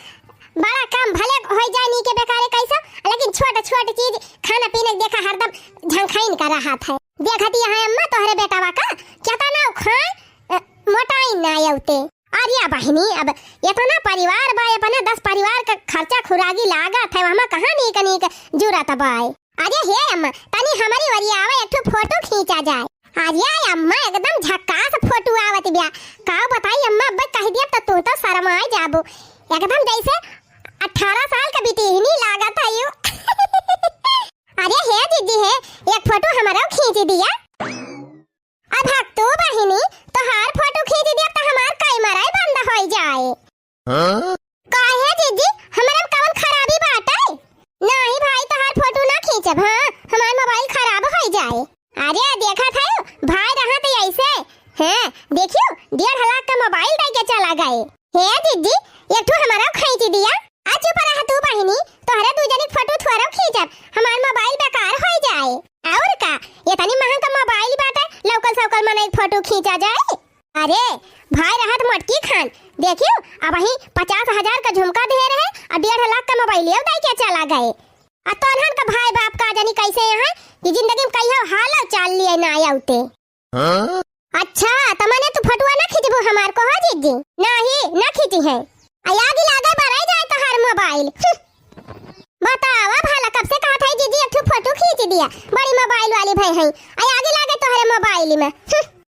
बड़ा काम भले हो जाए नी के बेकारे कैसा, लेकिन छोटे छोटे चीज खाना पीने देखा हरदम झंखाइन कर रहा था। देखती है अम्मा तोहरे बेटावा का क्या ना खाए मोटाई ना आउते। अरे बहनी अब इतना परिवार बा, अपने 10 परिवार का खर्चा खुरागी लागत है, वहां कहां नी कनी जरूरत बाय। अरे हे अम्मा तनी हमारी वरी आवे एक फोटो खींचा जाए। अरे अम्मा एकदम झक्कास फोटो आवत बिया, का बताई अम्मा अब कह दिया तो तू तो शर्माए जाबो, एकदम जैसे 18 साल का बेटी ही नहीं लागत है यू। अरे हे दीदी है, एक फोटो हमारा खींच दिया। अब हक तो बहिनी तो हर फोटो खींच दिया तो हमार कई मराई बंद हो जाए। काहे दीदी हमारा कौन खराबी बात है? नहीं भाई तो हर फोटो ना खींचब, हां हमार मोबाइल खराब हो जाए। अरे देखा था भाई रहा तो ऐसे हैं, देखियो 1.5 लाख का मोबाइल दे के चला गए। हे दीदी एक तो हमारा खींच दिया। आ चुप रहा तू बहिनी, तोहरे दू जनी फोटो थोड़ा खींचब, हमार मोबाइल बेकार हो जाए। और का ये तनी महंगा का मोबाइल बाटे, लोकल सौकल में एक फोटो खींचा जाए। अरे भाई रहा तो मटकी खान, देखियो अब वही 50,000 का झुमका दे रहे और 1.5 लाख का मोबाइल ले दे के चला गए। आ तोहन का भाई बाप का जानी कैसे है कि जिंदगी में कहियो हाल चाल लिए ना आउते। अच्छा तमने तू फटुआ ना खींचबो हमार को हो जीजी? नहीं ना खींची है, आगे लागे बढ़ाई जाए तो हर मोबाइल। बतावा भला कब से कहा था जीजी एक फोटो खींच दिया, बड़ी मोबाइल वाली भाई है, आगे लागे तो हर मोबाइल में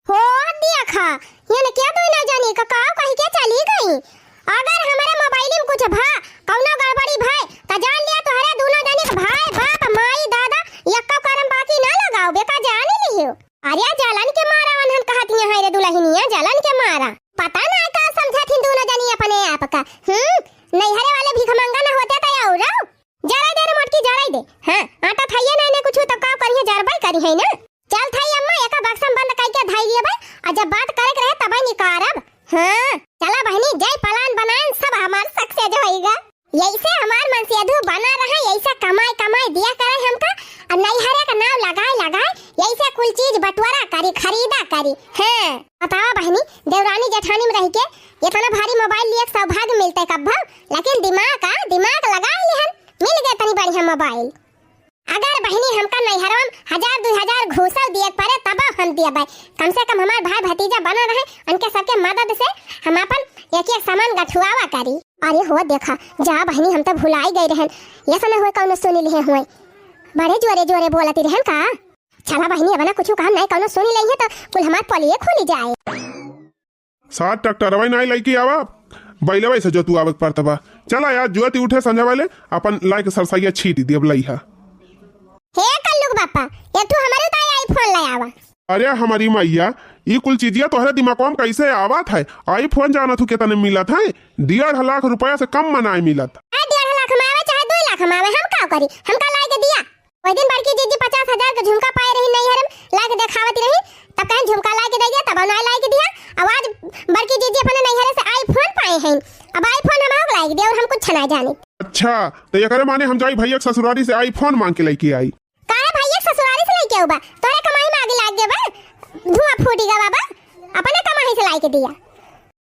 हो देखा ये ने क्या तो ना जानी का कहीं के चली गई। अगर हमारे मोबाइल में कुछ भा कौनो गड़बड़ी भाई त जान लिया तो हरे दोनों जाने भाई बाप माई दादा यक्का करम बाकी ना लगाओ, बेका जान लियो। अरे जलन के मारा वनहन कहती है रे दुल्हनिया, जलन के मारा पता ना का समझा थी दोनों जानी अपने आप का। नैहरे वाले भीख मंगा ना होते त और जराई दे रे मोटकी जराई दे। हां आटा थाइए ना ने कुछ तो का करिए जरबाई करी है ना। चल थाई अम्मा एका बक्सा बंद कई के धाई दिए भाई, और जब बात करे के रहे तब ही निकारब। हां चला बहनी जय पलान बनान सब हमार सक्सेस होएगा, यही से हमार मन से अधू बना रहा, यही से कमाई कमाई दिया करे हमका, और नैहरे का नाम लगाए यही से कुल चीज बंटवारा करी खरीदा करी। हां बताओ बहनी देवरानी जेठानी में रह के इतना भारी मोबाइल लिए सौभाग्य मिलते कब, लेकिन दिमाग लगा लिहन मिल गए तनी बढ़िया मोबाइल। अगर बहनी हमका नैहरवा 1000-2000 घूसल दिए पड़े तब हम दिए भाई, कम से कम हमार भाई भतीजा बना रहे, उनके सबके मदद से हम अपन एक सामान गठुआवा करी। अरे हो देखा जा बहनी हम तो भुलाई गई रहन, ये समय हुए कौन सुनी लिए हुए बड़े जोरे बोलती रहन का। चला बहनी अब ना कुछ काम नहीं कौन सुनी लई है तो कुल हमार पलिए खुली जाए। 7 ट्रैक्टरवा नहीं लाइकी आवा बैले वैसे जो तू आवक पड़तबा। चला यार जुआती उठे संजय वाले अपन लाइक सरसैया छीट दिए लईहा। हे कल्लू बापा ये तू हमारे उताय आईफोन ले आवा। अरे हमारी मैया ये कुल चीजिया तोहरे दिमाग में कैसे आवत है? आईफोन जाना तू कितने मिलत है? 1.5 लाख रुपया से कम मनाए मिलत। 1.5 लाख में आवे चाहे 2 कमावे, हम का करी, हम का लाए के दिया। ओइ दिन बड़की जीजी 50,000 के झुमका पाए रही नैहर में, लाके देखावती रही, तब कहीं झुमका लाए के दे दिया, तब ना लाए के दिया। अब आज बड़की जीजी अपने नैहर से आईफोन पाए हैं, अब आईफोन हम आग लाए के दिया और हम कुछ ना जाने। अच्छा तो ये करे माने हम जाई भैया के ससुरारी से आईफोन मांग के लेके आई। काहे भैया ससुरारी से लेके आउबा, तोरे कमाई में आगे लाग गेबा, धुआं फूटी गा बाबा, अपने कमाई से लाए के दिया।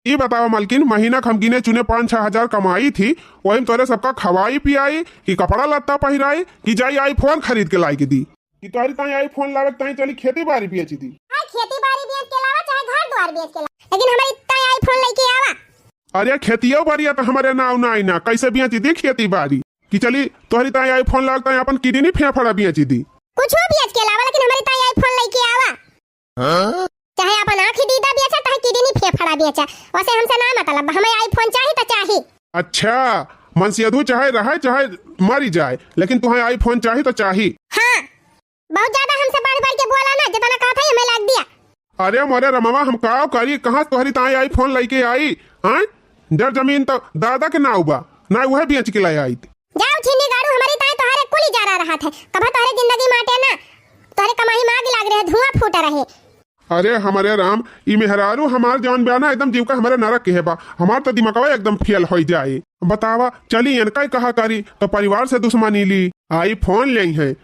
ये बताओ मालकिन, महीना हम गिने चुने 5-6 हजार कमाई थी, वही तोरे सबका खवाई पियाई कि कपड़ा लत्ता पहिराई कि जाई आईफोन खरीद के लाई के दी कि तोहरी ताई आईफोन लावे ताई चली खेती बाड़ी बेच दी। हां खेती बाड़ी बेच के लावा चाहे घर द्वार बेच के लावा, लेकिन हमारी ताई आईफोन लेके आवा। अरे खेतियो बाड़िया तो हमारे नाव ना आई ना, कैसे बेच दी खेती बाड़ी कि चली तोहरी ताई आईफोन लागता है अपन किडनी फेफड़ा बेच दी। कुछ बेच के लावा, लेकिन हमारी ताई आईफोन लेके आवा। चाहे अपन आंख दीदा बेचा चाहे किडनी फेफड़ा बेचा, वैसे हमसे ना मतलब, हमें आईफोन चाहिए तो चाहिए। अच्छा मनसियधु चाहे रहे चाहे मरी जाए, लेकिन तुम्हें आईफोन चाहिए तो चाहिए। हाँ बहुत ज्यादा हमसे बढ़ बढ़ के बोला ना, जितना कहा था हमें लाग दिया। अरे मोरे रमवा हम का करी, कहाँ तोहरी ताई आईफोन लेके आई हैं? डर जमीन तो दादा के नाव बा ना, वह बेच के लाई आई। जाओ छीनी गाड़ू, हमारी ताई तोहरे कुली जा रहा था, कभी तोहरे जिंदगी माटे ना, तोहरे कमाई में आग लाग रहे, धुआं फूट रहे। अरे हमारे राम, ई मेहरारू हमार जान बयाना एकदम जीव का हमारे नरक के है बा, हमार तो दिमागवा एकदम फेल हो जाए। बतावा चली इनका कहा करी तो परिवार से दुश्मनी ली, आईफोन ले है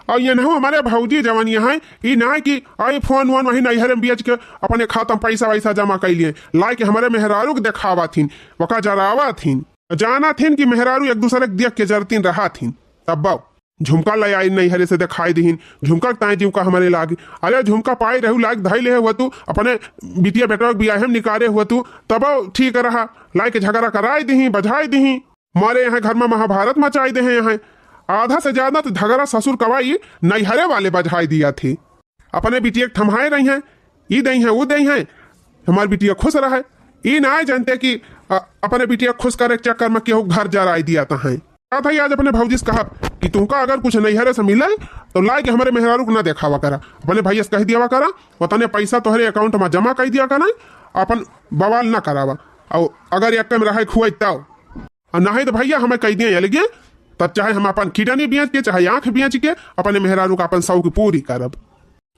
और ये नहीं हमारे भौजी जवान यहाँ ई ना कि आईफोन वन वही नैहर में बेच के अपने खाता में पैसा वैसा जमा कर लिए, ला के हमारे मेहरारू के देखावा थीन, वका जरावा थीन, जाना थीन कि मेहरारू एक दूसरे के देख के जरतीन रहा थीन। तब बाऊ झुमका ले आई नैहरे से दिखाई दीन, झुमका ताई जीव का हमारे लागे। अरे झुमका पाए रहू लाग धाई ले हुआ तू, अपने बिटिया बेटा के बियाह में निकाले हुआ तू, तब ठीक रहा, ला के झगड़ा कराई दी, बजाई दी, मारे यहाँ घर में महाभारत मचाई दे यहाँ। आधा से ज्यादा तो झगड़ा ससुर कवाई नैहरे वाले बजाई दिया थी, अपने बिटिया थमाए रही हैं, ई दई है वो दई है, हमारी बिटिया खुश रहे। ई ना जानते कि अपने बिटिया खुश करे चक्कर में केहू घर जराई दिया है। था आज अपने भौजी से कहा कि तुमका अगर कुछ नैहरे से मिले तो ला के हमारे मेहरारू को ना देखावा करा, अपने भैया से कह दिया करा, उतने पैसा तोहरे अकाउंट में जमा कर दिया करा, अपन बवाल ना करावा, और अगर एक में रहे खुआ तब नहीं तो भैया हमें कह दिया लगे, तब चाहे हम अपन किडनी बेच के चाहे आंख बेच के अपने मेहरारू का अपन सौ की पूरी करब।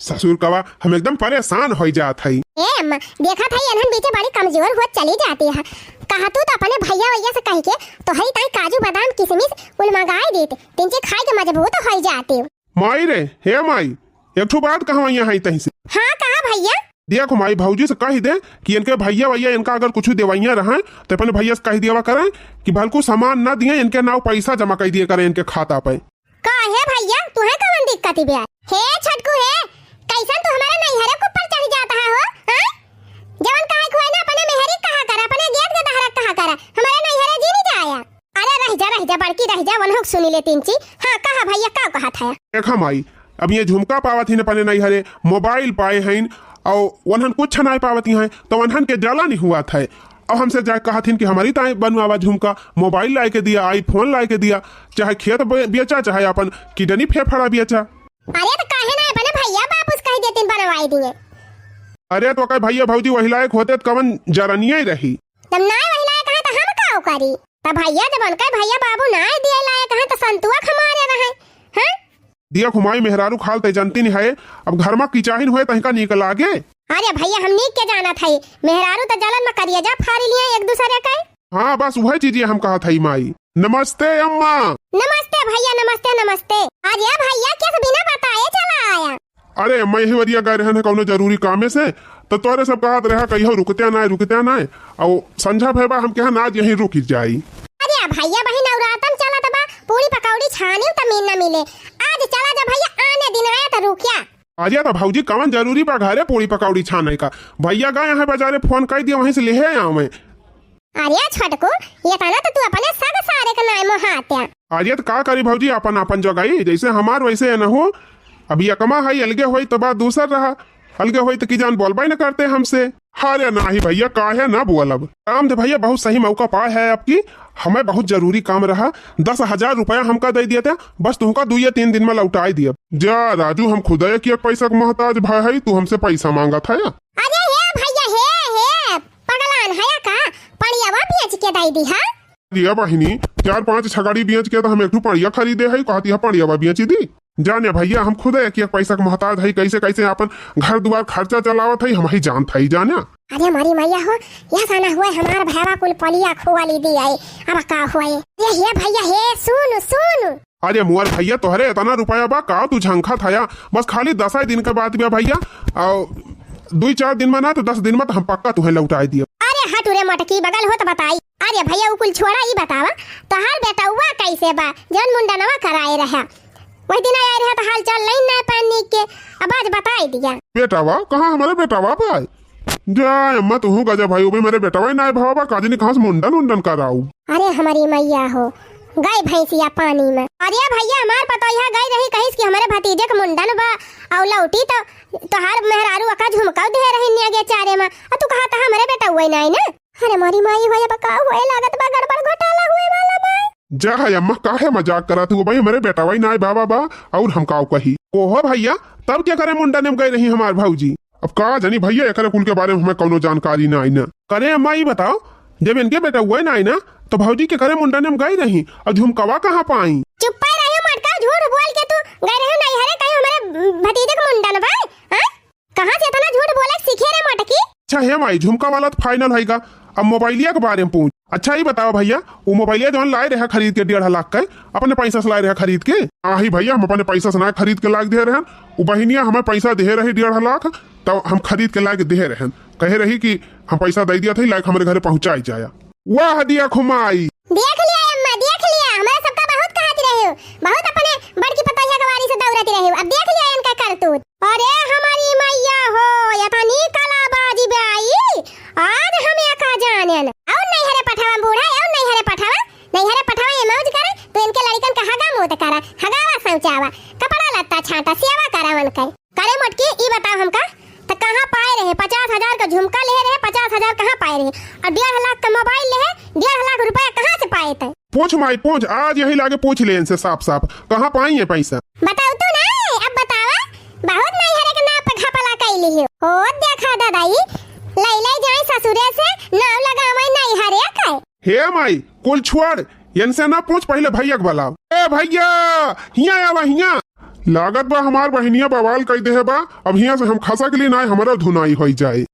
ससुर कवा हम एकदम परेशान हो जात है। देखा था इन्हन बीचे बड़ी कमजोर हो चली जाती है, कहा तू तो अपने भैया वैया से कह के तो हई ताई काजू बादाम किशमिश कुल मंगाए देते, तिनके खाए के मजबूत हो जाते। माई रे हे माई, एक ठो बात कहा यहाँ तही से। हाँ कहा भैया, देखो माई भौजी से कह दे कि इनके भैया भैया इनका अगर कुछ देवैया रहे तो अपने भैया से कह दिया करें कि भलकू सामान न दिए, इनके नाव पैसा जमा कर दिया करें इनके खाता पे। काहे भैया तुहे कौन दिक्कत है? हे छटकू हे, कैसन तू हमारे नैहरे के ऊपर चढ़ जाता है हो? हां जवन काहे खोए ना अपने मेहरी कहा कर, अपने गेट के दहरा कहा कर, हमारे नैहरे जी नहीं जाया। अरे रह जा बड़की रह जा, वनहक सुनी ले तीन चीज। हां कहा भैया का कहा था? देखा माई अब ये झुमका पावत ही अपने नैहरे, मोबाइल पाए हैं और वनहन कुछ नहीं पावती हैं, तो वनहन के जला नहीं हुआ था, और हमसे जाए कहा थी कि हमारी ताई बनवावा झुमका, मोबाइल ला के दिया, आईफोन ला के दिया, चाहे खेत बेचा चाहे अपन किडनी फेफड़ा बेचा। अरे तो काहे ना अपने भैया बापूस कह देते बनवाई दिए। अरे तो कहे भैया भौजी वही लायक होते तो कवन जरनिया ही रही, तब ना वही लायक कहा तो हम का करी? तब भैया जब उनका भैया बाबू ना दिए लायक कहा तो संतुआ खमारे रहे। हां दिया घुमाई मेहरारू खाल ते जनती नहीं है, अब घर में किचाहिन हुए तहीं का निकल आगे। अरे भैया हम नीक के जाना था, मेहरारू तो जलन में करिए जा फाड़ी लिए एक दूसरे के। हाँ बस वही चीजें हम कहा था माई। नमस्ते अम्मा। नमस्ते भैया, नमस्ते नमस्ते। आज ये भैया कैसे बिना बताए चला आया? अरे मैं ही वरिया गए रहने कौनो जरूरी कामे से, तो तोरे सब कहत रहा कहियो रुकते ना, और संझा भैया हम कहा ना आज यहीं रुक जाई। अरे भैया बहन नवरातन चला तबा, पूरी पकौड़ी छानी त मीन न मिले, आज चला जा भैया, आने दिन आया तो रुकिया। आजा तो भौजी कवन जरूरी बा घरे पूरी पकौड़ी छाने का, भैया गए हैं बाजारे, फोन कर दिया वहीं से ले आऊं मैं। अरे छटको ये तना तो तू अपने सब सारे के नाम हात्या। आजा तो का करी भौजी, अपन अपन जगह जैसे हमार वैसे न हो, अभी अकमा है अलगे हुई तो बात दूसर रहा, अलगे हुई तो की जान बोलबा न करते हमसे। अरे नहीं भैया काहे ना बोलब, काम दे भैया बहुत सही मौका पाए है आपकी, हमें बहुत जरूरी काम रहा, 10,000 रुपया हमका दे दिया था, बस तुमका 2 या 3 दिन में लौटाई दिया। जा राजू हम खुदा की पैसा का मोहताज भाई है, तू हमसे पैसा मांगा था या? अरे हे भैया हे पगलान है का, पड़ियावा बेच के दे दी है। दिया बहिनी 4-5 छगाड़ी बेच के तो हम एक पड़िया खरीदे है, कहती है पड़िया बेची दी। जाने भैया हम खुद एक पैसा के मोहताज है, कैसे कैसे अपन घर दुआर खर्चा चलावत है, हम ही जानत है जाने। अरे हमारी मैया हो, यह साना हुआ हमार भैया कुल पलिया खुआली दी आई। अब का हुआ ये भैया हे सुन सुन। अरे मुअर भैया तोहरे इतना रुपया बा का तू झंखा था, बस खाली 10 दिन के बाद भैया, और 2-4 दिन में ना तो 10 दिन में तो हम पक्का तुम्हें लौटा दिया। अरे हट रे मटकी बगल हो तो बताई। अरे भैया कुल छोड़ा ही बतावा तोहार बेटा हुआ कैसे बा जौन मुंडनवा कराए रहा, वही दिन आए रहे तो हाल चाल नहीं ना पानी के, अब आज बताई दिया। बेटावा कहाँ हमारे बेटावा पाए जा अम्मा तू गजा भाई भी मेरे बेटावा ना भावा काजनी कहाँ से मुंडन कराऊ। अरे हमारी मैया हो गई भैंसिया पानी में। अरे भैया हमार पता यहाँ गई रही कहीं कि हमारे भतीजे के मुंडन बा और लौटी तो तोहार मेहरारू अका झुमका दे रही ने चारे में, तू कहा था हमारे बेटा हुए नहीं ना। अरे मोरी माई भैया बका हुए लागत बा गड़बड़ घोटाला हुए वाला बा। जा है अम्मा काहे मजाक करा तू भाई, हमारे बेटा वही ना बाबा बा और हम काऊ कही ओहो भैया तब क्या करे मुंडन में गए रही हमार भाऊजी। अब का जानी भैया एक कुल के बारे में हमें कोनो जानकारी ना आई ना करे। अम्मा ये बताओ जब इनके बेटा हुए ना आई ना तो भाऊजी के करे मुंडन में गई रही और झुमकवा कहाँ पाई। चुप रही मटका, झूठ बोल के तू गए रहे नहीं हरे कहीं हमारे भतीजे के मुंडन बा। कहां से इतना झूठ बोले सीखे रे मटकी। अच्छा है माई झुमका वाला तो फाइनल है। अब मोबाइलिया के बारे में पूछ। अच्छा ही बताओ भैया वो मोबाइलिया जो लाए रहे खरीद के 1.5 लाख का अपने पैसा से लाए रहे खरीद के। हाँ ही भैया हम अपने पैसा से ना खरीद के लाग दे रहे, वो बहनिया हमें पैसा दे रही 1.5 लाख, तो हम खरीद के लाके दे रहे, कहे रही कि हम पैसा दे दिया था लाइक हमारे घर पहुंचाई जाया। वाह दिया खुमाई देख लिया अम्मा देख लिया, हमारे सबका बहुत कहती रही हो, बहुत अपने बड़की पतोहिया के वारी से दौड़ती रही हो। अब देख लिया इनका करतूत। अरे हमारी मैया हो यथानी कलाबाजी बाई आज हम या का जाने और नहीं हरे पठावा बूढ़ा और नहीं हरे पठावा ये मौज करे तो इनके लड़कन का हगा मोत करा हगावा शौचावा कपड़ा लत्ता छाटा सेवा करा वन करे मोटकी ई बताओ हमका तो कहां पाए रहे 50,000 का झुमका ले रहे, 50,000 कहां पाए रहे और 1.5 लाख का मोबाइल ले है, 1.5 लाख रुपया कहां से पाए थे। पूछ माई पूछ आज यही लागे पूछ ले इनसे साफ साफ कहां पाई है पैसा बताओ तू ना। अब बतावा बहुत नहीं हरे के नाम पे घपला कैली हो देखा दादाई ले जाए ससुरे से नाम लगावे नहीं हरे का। हे माई कुल छोड़ इनसे ना पूछ पहले भैया के बुलाओ। ए भैया हिया आवा हिया लागत बा हमार बहनिया बवाल कई दे बा, अब हिया से हम खसा के लिए ना हमारा धुनाई हो जाए।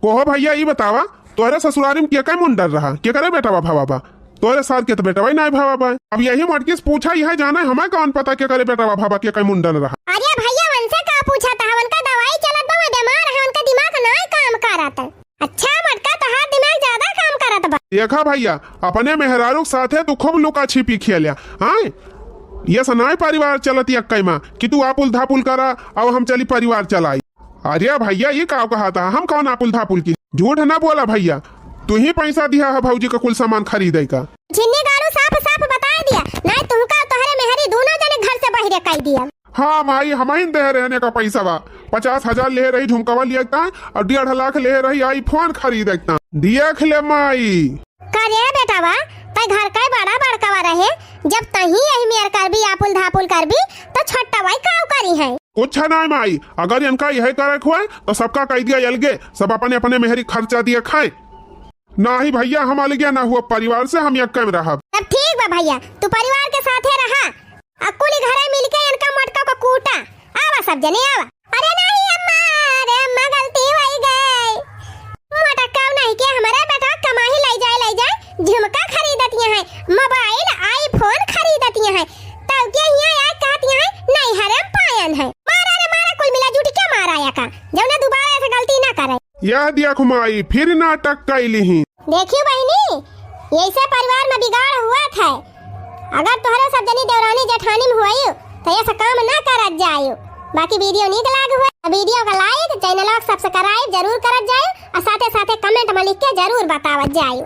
कोहो भैया ये बतावा तोहरे ससुरारी में क्या मुंडर रहा क्या करे बेटा भावा बा तोहरे साथ के तो बेटा भाई ना भावा बा। अब यही मटकी से पूछा यह जाना हमें कौन पता क्या करे बेटा भावा क्या कई मुंडन रहा। अरे भैया उनसे का पूछा था उनका दवाई चलत बा बीमार है उनका दिमाग ना काम करत। अच्छा मटका तोहार दिमाग ज्यादा काम करत बा। देखा भैया अपने मेहरारू के साथ है तू खूब लुका छिपी खेलिया। हाँ ये सनाई परिवार चलती अक्कई माँ कि तू आपुल धापुल करा और हम चली परिवार चलाई। अरे भैया ये का कहा था हम कौन आपुल धापुल की झूठ ना बोला भैया तू ही पैसा दिया है भाऊजी का कुल सामान खरीदे का। जिन्नी गालू साफ साफ बता दिया नहीं तुमका तोहरे मेहरी दोनों जने घर से बाहर कह दिया। हाँ माई हम ही दे रहने का पैसा बा 50,000 ले रही झुमकावा लिया और 1.5 लाख ले रही आईफोन खरीद देख ले माई करे बेटा बा तय घर का बड़ा बड़कावा रहे जब तही यही मेर कर भी आपुल धापुल कर भी तो छोटा भाई काव करी है कुछ ना माई अगर इनका यही करे हुआ तो सबका कह दिया अलगे सब अपने अपने मेहरी खर्चा दिए खाए ना ही भैया हम अलगे ना हुआ परिवार से हम एक कम रहा। अब ठीक बा भैया तू परिवार के साथे रहा अकुली घरे मिलके इनका मटका को कूटा आवा सब जने आवा। अरे नहीं अम्मा गलती हो गई मटका नहीं के हमारा बेटा कमाही ले जाए झुमका खरीदती है मोबाइल आईफोन खरीदती है तब के यहाँ आए कहती है नहीं हरम पायन है मारा रे मारा कुल मिला जुट क्या मारा या का जब ना दोबारा ऐसे गलती ना करे। यह दिया खुमाई फिर नाटक कैली ही देखियो बहनी ऐसे परिवार में बिगाड़ हुआ था अगर तोहरे सब जनी देवरानी जेठानी में हुई तो ऐसा काम ना करत जायो। बाकी वीडियो नीक लाग हुआ वीडियो का लाइक चैनल सब्सक्राइब जरूर करत जायो और साथे साथे कमेंट में लिख के जरूर बतावत जायो।